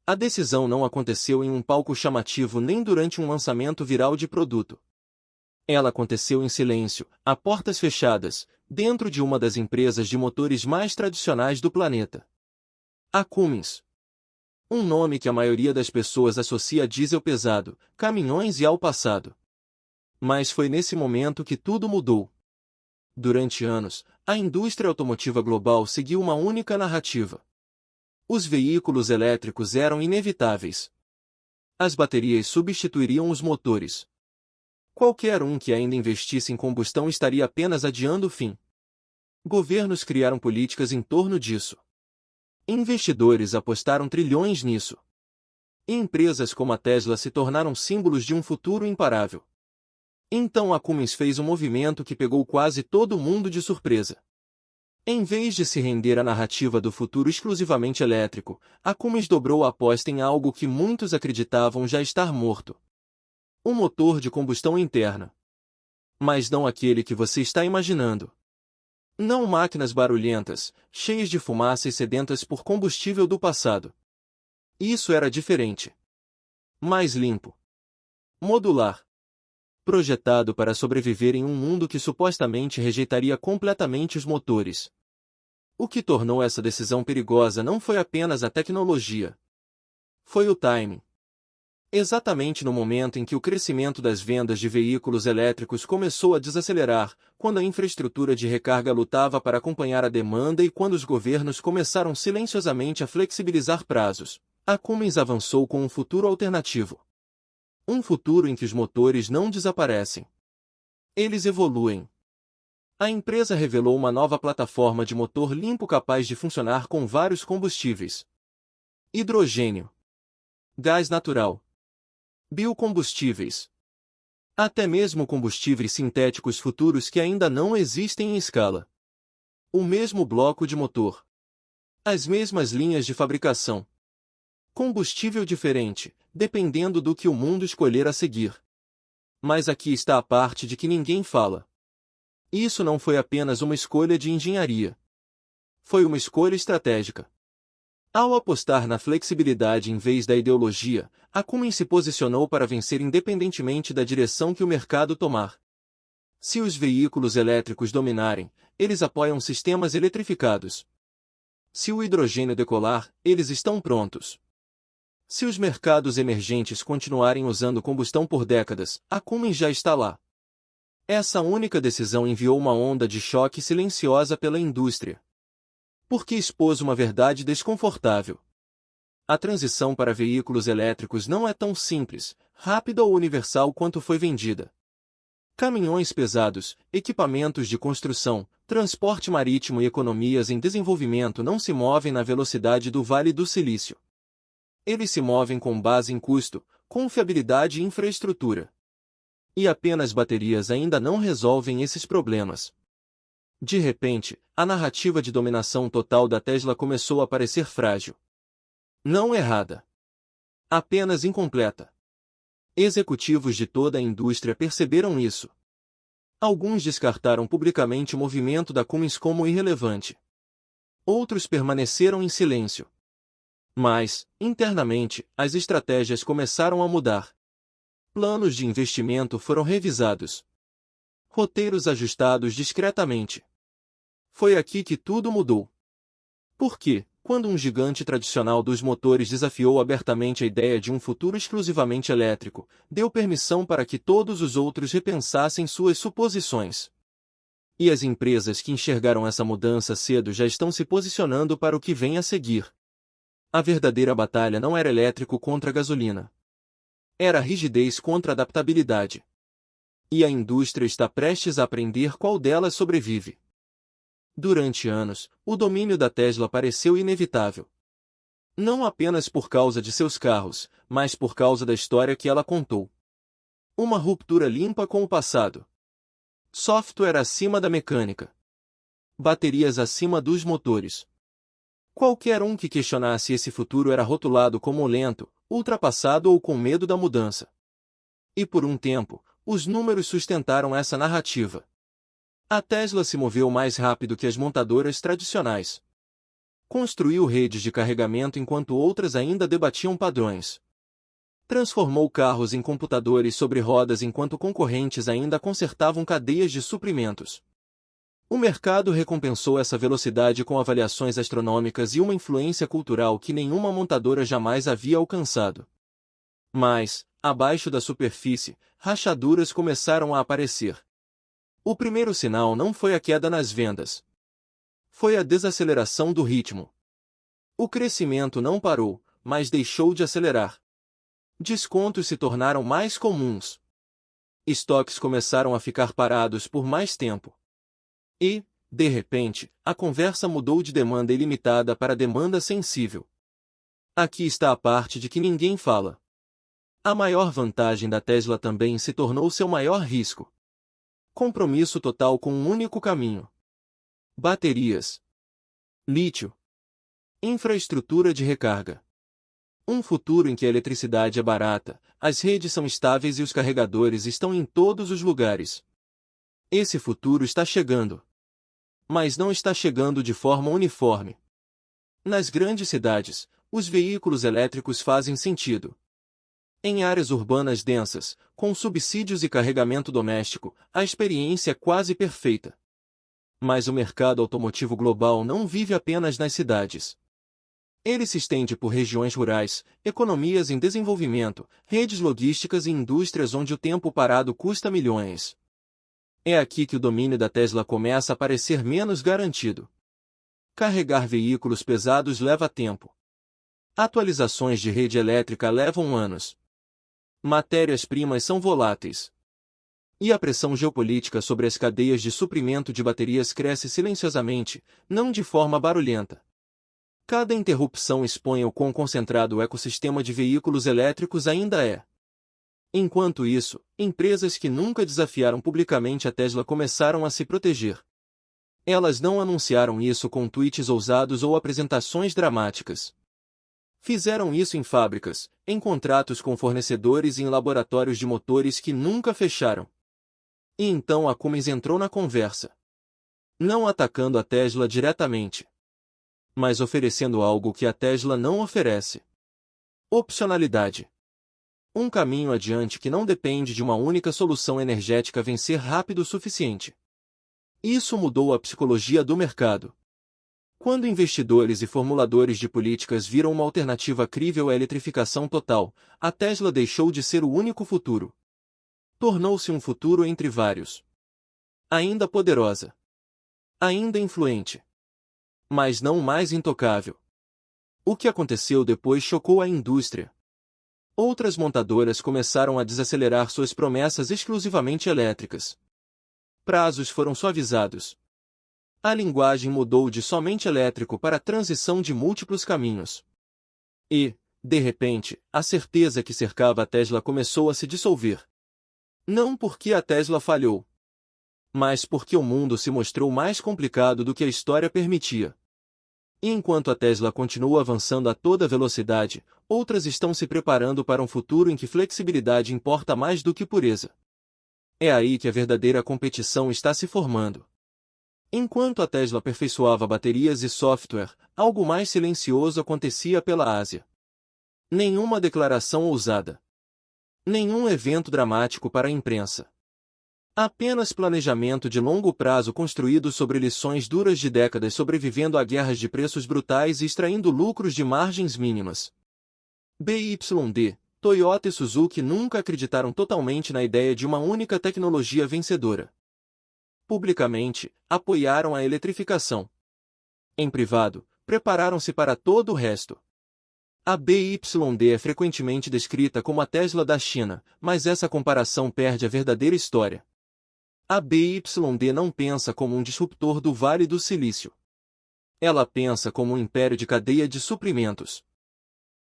A decisão não aconteceu em um palco chamativo nem durante um lançamento viral de produto. Ela aconteceu em silêncio, a portas fechadas, dentro de uma das empresas de motores mais tradicionais do planeta. A Cummins. Um nome que a maioria das pessoas associa a diesel pesado, caminhões e ao passado. Mas foi nesse momento que tudo mudou. Durante anos, a indústria automotiva global seguiu uma única narrativa. Os veículos elétricos eram inevitáveis. As baterias substituiriam os motores. Qualquer um que ainda investisse em combustão estaria apenas adiando o fim. Governos criaram políticas em torno disso. Investidores apostaram trilhões nisso. E empresas como a Tesla se tornaram símbolos de um futuro imparável. Então a Cummins fez um movimento que pegou quase todo mundo de surpresa. Em vez de se render à narrativa do futuro exclusivamente elétrico, a Cummins dobrou a aposta em algo que muitos acreditavam já estar morto. Um motor de combustão interna. Mas não aquele que você está imaginando. Não máquinas barulhentas, cheias de fumaça e sedentas por combustível do passado. Isso era diferente. Mais limpo. Modular. Projetado para sobreviver em um mundo que supostamente rejeitaria completamente os motores. O que tornou essa decisão perigosa não foi apenas a tecnologia. Foi o timing. Exatamente no momento em que o crescimento das vendas de veículos elétricos começou a desacelerar, quando a infraestrutura de recarga lutava para acompanhar a demanda e quando os governos começaram silenciosamente a flexibilizar prazos, a Cummins avançou com um futuro alternativo. Um futuro em que os motores não desaparecem. Eles evoluem. A empresa revelou uma nova plataforma de motor limpo capaz de funcionar com vários combustíveis: hidrogênio, gás natural, biocombustíveis, até mesmo combustíveis sintéticos futuros que ainda não existem em escala. O mesmo bloco de motor. As mesmas linhas de fabricação. Combustível diferente, dependendo do que o mundo escolher a seguir. Mas aqui está a parte de que ninguém fala. Isso não foi apenas uma escolha de engenharia. Foi uma escolha estratégica. Ao apostar na flexibilidade em vez da ideologia, a Cummins se posicionou para vencer independentemente da direção que o mercado tomar. Se os veículos elétricos dominarem, eles apoiam sistemas eletrificados. Se o hidrogênio decolar, eles estão prontos. Se os mercados emergentes continuarem usando combustão por décadas, a Cummins já está lá. Essa única decisão enviou uma onda de choque silenciosa pela indústria. Porque expôs uma verdade desconfortável. A transição para veículos elétricos não é tão simples, rápida ou universal quanto foi vendida. Caminhões pesados, equipamentos de construção, transporte marítimo e economias em desenvolvimento não se movem na velocidade do Vale do Silício. Eles se movem com base em custo, confiabilidade e infraestrutura. E apenas baterias ainda não resolvem esses problemas. De repente, a narrativa de dominação total da Tesla começou a parecer frágil. Não errada. Apenas incompleta. Executivos de toda a indústria perceberam isso. Alguns descartaram publicamente o movimento da Cummins como irrelevante. Outros permaneceram em silêncio. Mas, internamente, as estratégias começaram a mudar. Planos de investimento foram revisados. Roteiros ajustados discretamente. Foi aqui que tudo mudou. Porque, quando um gigante tradicional dos motores desafiou abertamente a ideia de um futuro exclusivamente elétrico, deu permissão para que todos os outros repensassem suas suposições. E as empresas que enxergaram essa mudança cedo já estão se posicionando para o que vem a seguir. A verdadeira batalha não era elétrico contra gasolina. Era rigidez contra adaptabilidade. E a indústria está prestes a aprender qual delas sobrevive. Durante anos, o domínio da Tesla pareceu inevitável. Não apenas por causa de seus carros, mas por causa da história que ela contou. Uma ruptura limpa com o passado. Software acima da mecânica. Baterias acima dos motores. Qualquer um que questionasse esse futuro era rotulado como lento, ultrapassado ou com medo da mudança. E por um tempo, os números sustentaram essa narrativa. A Tesla se moveu mais rápido que as montadoras tradicionais. Construiu redes de carregamento enquanto outras ainda debatiam padrões. Transformou carros em computadores sobre rodas enquanto concorrentes ainda consertavam cadeias de suprimentos. O mercado recompensou essa velocidade com avaliações astronômicas e uma influência cultural que nenhuma montadora jamais havia alcançado. Mas, abaixo da superfície, rachaduras começaram a aparecer. O primeiro sinal não foi a queda nas vendas. Foi a desaceleração do ritmo. O crescimento não parou, mas deixou de acelerar. Descontos se tornaram mais comuns. Estoques começaram a ficar parados por mais tempo. E, de repente, a conversa mudou de demanda ilimitada para demanda sensível. Aqui está a parte de que ninguém fala. A maior vantagem da Tesla também se tornou seu maior risco. Compromisso total com um único caminho. Baterias. Lítio. Infraestrutura de recarga. Um futuro em que a eletricidade é barata, as redes são estáveis e os carregadores estão em todos os lugares. Esse futuro está chegando. Mas não está chegando de forma uniforme. Nas grandes cidades, os veículos elétricos fazem sentido. Em áreas urbanas densas, com subsídios e carregamento doméstico, a experiência é quase perfeita. Mas o mercado automotivo global não vive apenas nas cidades. Ele se estende por regiões rurais, economias em desenvolvimento, redes logísticas e indústrias onde o tempo parado custa milhões. É aqui que o domínio da Tesla começa a parecer menos garantido. Carregar veículos pesados leva tempo. Atualizações de rede elétrica levam anos. Matérias-primas são voláteis. E a pressão geopolítica sobre as cadeias de suprimento de baterias cresce silenciosamente, não de forma barulhenta. Cada interrupção expõe o quão concentrado o ecossistema de veículos elétricos ainda é. Enquanto isso, empresas que nunca desafiaram publicamente a Tesla começaram a se proteger. Elas não anunciaram isso com tweets ousados ou apresentações dramáticas. Fizeram isso em fábricas, em contratos com fornecedores e em laboratórios de motores que nunca fecharam. E então a Cummins entrou na conversa. Não atacando a Tesla diretamente, mas oferecendo algo que a Tesla não oferece. Opcionalidade. Um caminho adiante que não depende de uma única solução energética vencer rápido o suficiente. Isso mudou a psicologia do mercado. Quando investidores e formuladores de políticas viram uma alternativa crível à eletrificação total, a Tesla deixou de ser o único futuro. Tornou-se um futuro entre vários. Ainda poderosa. Ainda influente. Mas não mais intocável. O que aconteceu depois chocou a indústria. Outras montadoras começaram a desacelerar suas promessas exclusivamente elétricas. Prazos foram suavizados. A linguagem mudou de somente elétrico para a transição de múltiplos caminhos. E, de repente, a certeza que cercava a Tesla começou a se dissolver. Não porque a Tesla falhou, mas porque o mundo se mostrou mais complicado do que a história permitia. E enquanto a Tesla continua avançando a toda velocidade, outras estão se preparando para um futuro em que flexibilidade importa mais do que pureza. É aí que a verdadeira competição está se formando. Enquanto a Tesla aperfeiçoava baterias e software, algo mais silencioso acontecia pela Ásia. Nenhuma declaração ousada. Nenhum evento dramático para a imprensa. Apenas planejamento de longo prazo construído sobre lições duras de décadas sobrevivendo a guerras de preços brutais e extraindo lucros de margens mínimas. BYD, Toyota e Suzuki nunca acreditaram totalmente na ideia de uma única tecnologia vencedora. Publicamente, apoiaram a eletrificação. Em privado, prepararam-se para todo o resto. A BYD é frequentemente descrita como a Tesla da China, mas essa comparação perde a verdadeira história. A BYD não pensa como um disruptor do Vale do Silício. Ela pensa como um império de cadeia de suprimentos.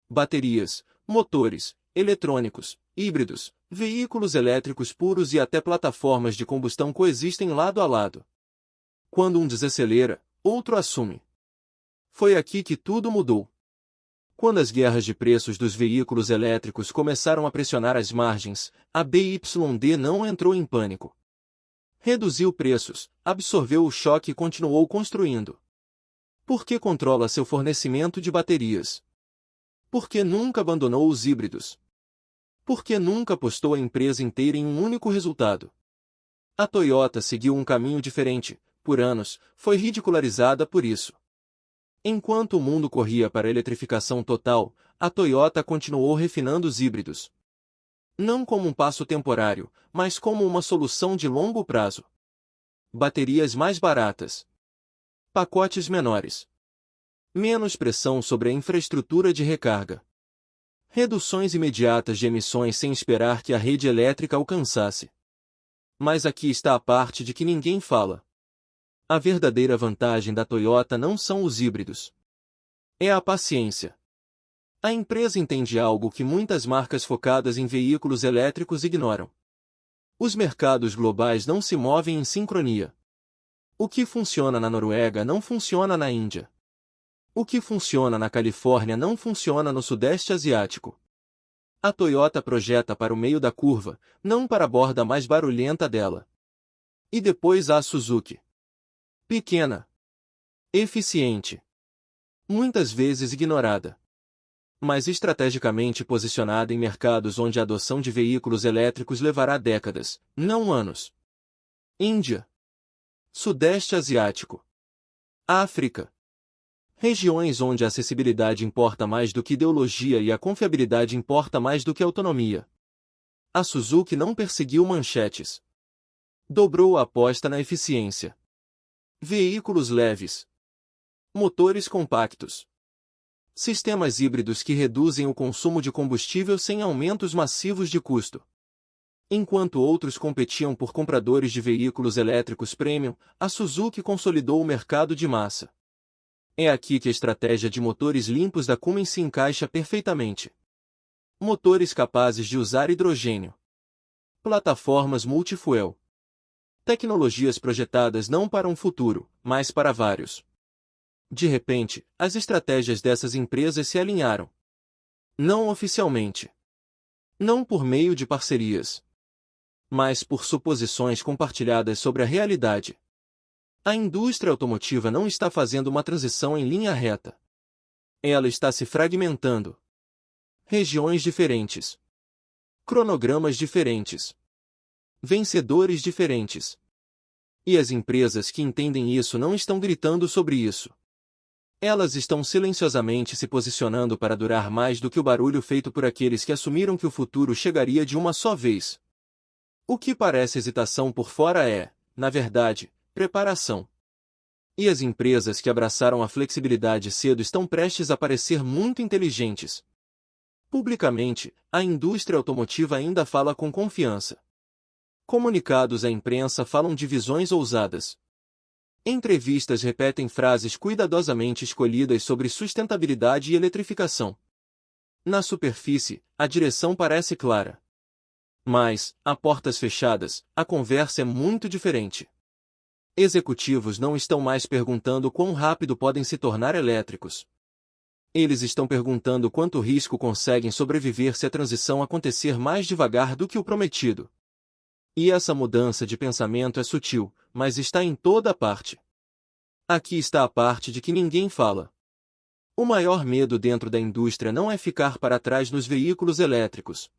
Baterias, motores, eletrônicos, híbridos, veículos elétricos puros e até plataformas de combustão coexistem lado a lado. Quando um desacelera, outro assume. Foi aqui que tudo mudou. Quando as guerras de preços dos veículos elétricos começaram a pressionar as margens, a BYD não entrou em pânico. Reduziu preços, absorveu o choque e continuou construindo. Por que controla seu fornecimento de baterias? Por que nunca abandonou os híbridos? Por que nunca apostou a empresa inteira em um único resultado? A Toyota seguiu um caminho diferente, por anos, foi ridicularizada por isso. Enquanto o mundo corria para a eletrificação total, a Toyota continuou refinando os híbridos. Não como um passo temporário, mas como uma solução de longo prazo. Baterias mais baratas. Pacotes menores. Menos pressão sobre a infraestrutura de recarga. Reduções imediatas de emissões sem esperar que a rede elétrica alcançasse. Mas aqui está a parte de que ninguém fala. A verdadeira vantagem da Toyota não são os híbridos. É a paciência. A empresa entende algo que muitas marcas focadas em veículos elétricos ignoram. Os mercados globais não se movem em sincronia. O que funciona na Noruega não funciona na Índia. O que funciona na Califórnia não funciona no Sudeste Asiático. A Toyota projeta para o meio da curva, não para a borda mais barulhenta dela. E depois há a Suzuki. Pequena. Eficiente. Muitas vezes ignorada. Mas estrategicamente posicionada em mercados onde a adoção de veículos elétricos levará décadas, não anos. Índia. Sudeste Asiático. África. Regiões onde a acessibilidade importa mais do que ideologia e a confiabilidade importa mais do que autonomia. A Suzuki não perseguiu manchetes. Dobrou a aposta na eficiência. Veículos leves. Motores compactos. Sistemas híbridos que reduzem o consumo de combustível sem aumentos massivos de custo. Enquanto outros competiam por compradores de veículos elétricos premium, a Suzuki consolidou o mercado de massa. É aqui que a estratégia de motores limpos da Cummins se encaixa perfeitamente. Motores capazes de usar hidrogênio. Plataformas multifuel. Tecnologias projetadas não para um futuro, mas para vários. De repente, as estratégias dessas empresas se alinharam. Não oficialmente. Não por meio de parcerias. Mas por suposições compartilhadas sobre a realidade. A indústria automotiva não está fazendo uma transição em linha reta. Ela está se fragmentando. Regiões diferentes. Cronogramas diferentes. Vencedores diferentes. E as empresas que entendem isso não estão gritando sobre isso. Elas estão silenciosamente se posicionando para durar mais do que o barulho feito por aqueles que assumiram que o futuro chegaria de uma só vez. O que parece hesitação por fora é, na verdade, preparação. E as empresas que abraçaram a flexibilidade cedo estão prestes a parecer muito inteligentes. Publicamente, a indústria automotiva ainda fala com confiança. Comunicados à imprensa falam de visões ousadas. Entrevistas repetem frases cuidadosamente escolhidas sobre sustentabilidade e eletrificação. Na superfície, a direção parece clara. Mas, a portas fechadas, a conversa é muito diferente. Executivos não estão mais perguntando quão rápido podem se tornar elétricos. Eles estão perguntando quanto risco conseguem sobreviver se a transição acontecer mais devagar do que o prometido. E essa mudança de pensamento é sutil, mas está em toda parte. Aqui está a parte de que ninguém fala. O maior medo dentro da indústria não é ficar para trás nos veículos elétricos.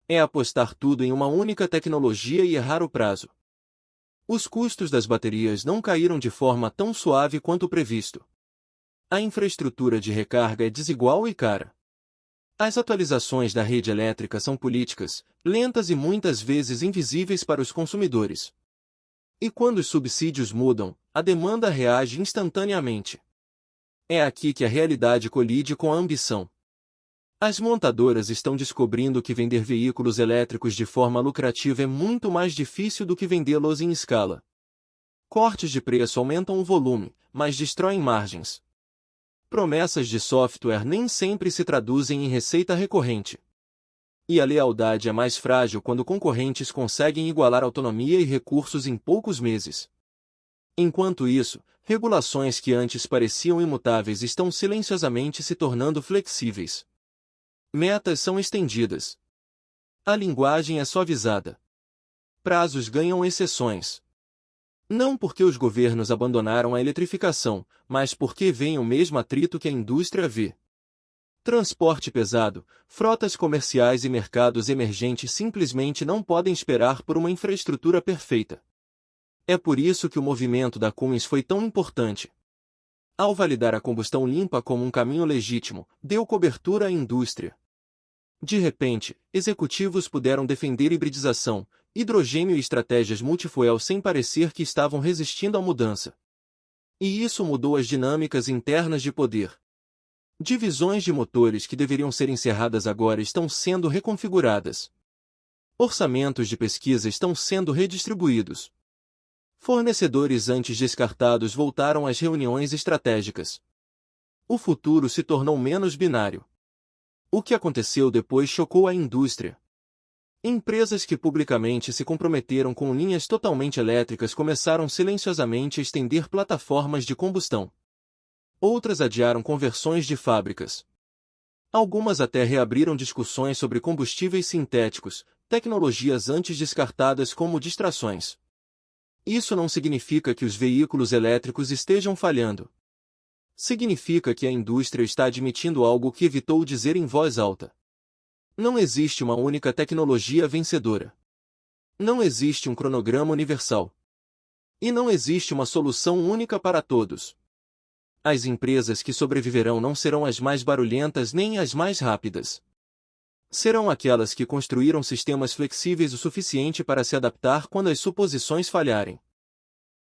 É apostar tudo em uma única tecnologia e errar o prazo. Os custos das baterias não caíram de forma tão suave quanto o previsto. A infraestrutura de recarga é desigual e cara. As atualizações da rede elétrica são políticas, lentas e muitas vezes invisíveis para os consumidores. E quando os subsídios mudam, a demanda reage instantaneamente. É aqui que a realidade colide com a ambição. As montadoras estão descobrindo que vender veículos elétricos de forma lucrativa é muito mais difícil do que vendê-los em escala. Cortes de preço aumentam o volume, mas destroem margens. Promessas de software nem sempre se traduzem em receita recorrente. E a lealdade é mais frágil quando concorrentes conseguem igualar autonomia e recursos em poucos meses. Enquanto isso, regulações que antes pareciam imutáveis estão silenciosamente se tornando flexíveis. Metas são estendidas. A linguagem é suavizada. Prazos ganham exceções. Não porque os governos abandonaram a eletrificação, mas porque vem o mesmo atrito que a indústria vê. Transporte pesado, frotas comerciais e mercados emergentes simplesmente não podem esperar por uma infraestrutura perfeita. É por isso que o movimento da Cummins foi tão importante. Ao validar a combustão limpa como um caminho legítimo, deu cobertura à indústria. De repente, executivos puderam defender hibridização, hidrogênio e estratégias multifuel sem parecer que estavam resistindo à mudança. E isso mudou as dinâmicas internas de poder. Divisões de motores que deveriam ser encerradas agora estão sendo reconfiguradas. Orçamentos de pesquisa estão sendo redistribuídos. Fornecedores antes descartados voltaram às reuniões estratégicas. O futuro se tornou menos binário. O que aconteceu depois chocou a indústria. Empresas que publicamente se comprometeram com linhas totalmente elétricas começaram silenciosamente a estender plataformas de combustão. Outras adiaram conversões de fábricas. Algumas até reabriram discussões sobre combustíveis sintéticos, tecnologias antes descartadas como distrações. Isso não significa que os veículos elétricos estejam falhando. Significa que a indústria está admitindo algo que evitou dizer em voz alta. Não existe uma única tecnologia vencedora. Não existe um cronograma universal. E não existe uma solução única para todos. As empresas que sobreviverão não serão as mais barulhentas nem as mais rápidas. Serão aquelas que construíram sistemas flexíveis o suficiente para se adaptar quando as suposições falharem.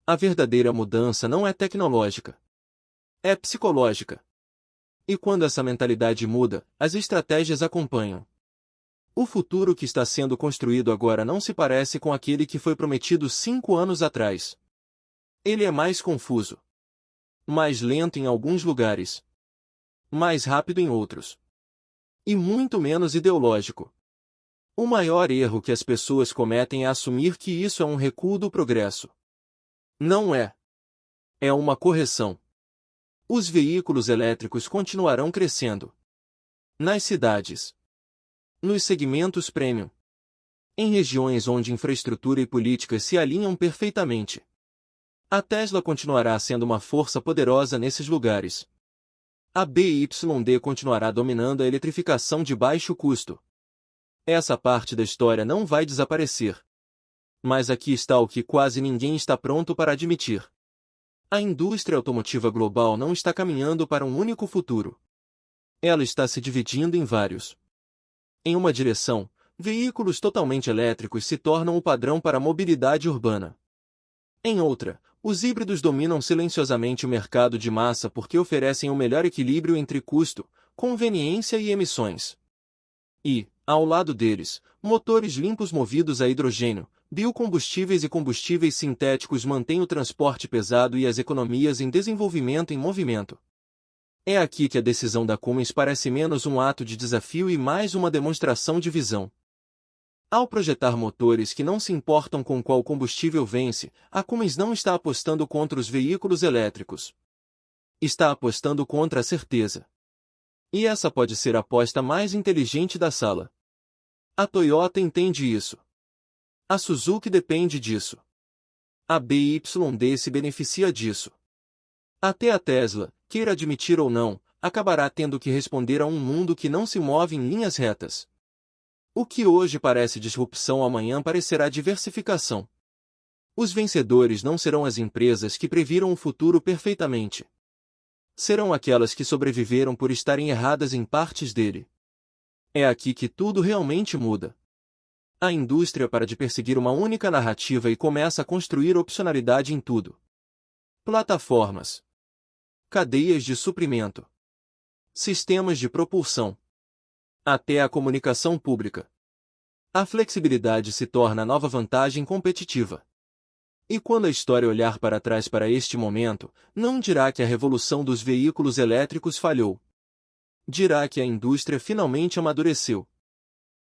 A verdadeira mudança não é tecnológica. É psicológica. E quando essa mentalidade muda, as estratégias acompanham. O futuro que está sendo construído agora não se parece com aquele que foi prometido 5 anos atrás. Ele é mais confuso. Mais lento em alguns lugares. Mais rápido em outros. E muito menos ideológico. O maior erro que as pessoas cometem é assumir que isso é um recuo do progresso. Não é. É uma correção. Os veículos elétricos continuarão crescendo. Nas cidades. Nos segmentos premium. Em regiões onde infraestrutura e políticas se alinham perfeitamente. A Tesla continuará sendo uma força poderosa nesses lugares. A BYD continuará dominando a eletrificação de baixo custo. Essa parte da história não vai desaparecer. Mas aqui está o que quase ninguém está pronto para admitir. A indústria automotiva global não está caminhando para um único futuro. Ela está se dividindo em vários. Em uma direção, veículos totalmente elétricos se tornam o padrão para a mobilidade urbana. Em outra, os híbridos dominam silenciosamente o mercado de massa porque oferecem o melhor equilíbrio entre custo, conveniência e emissões. E, ao lado deles, motores limpos movidos a hidrogênio, biocombustíveis e combustíveis sintéticos mantêm o transporte pesado e as economias em desenvolvimento em movimento. É aqui que a decisão da Cummins parece menos um ato de desafio e mais uma demonstração de visão. Ao projetar motores que não se importam com qual combustível vence, a Cummins não está apostando contra os veículos elétricos. Está apostando contra a certeza. E essa pode ser a aposta mais inteligente da sala. A Toyota entende isso. A Suzuki depende disso. A BYD se beneficia disso. Até a Tesla, queira admitir ou não, acabará tendo que responder a um mundo que não se move em linhas retas. O que hoje parece disrupção amanhã parecerá diversificação. Os vencedores não serão as empresas que previram o futuro perfeitamente. Serão aquelas que sobreviveram por estarem erradas em partes dele. É aqui que tudo realmente muda. A indústria para de perseguir uma única narrativa e começa a construir opcionalidade em tudo. Plataformas. Cadeias de suprimento. Sistemas de propulsão. Até a comunicação pública. A flexibilidade se torna a nova vantagem competitiva. E quando a história olhar para trás para este momento, não dirá que a revolução dos veículos elétricos falhou. Dirá que a indústria finalmente amadureceu.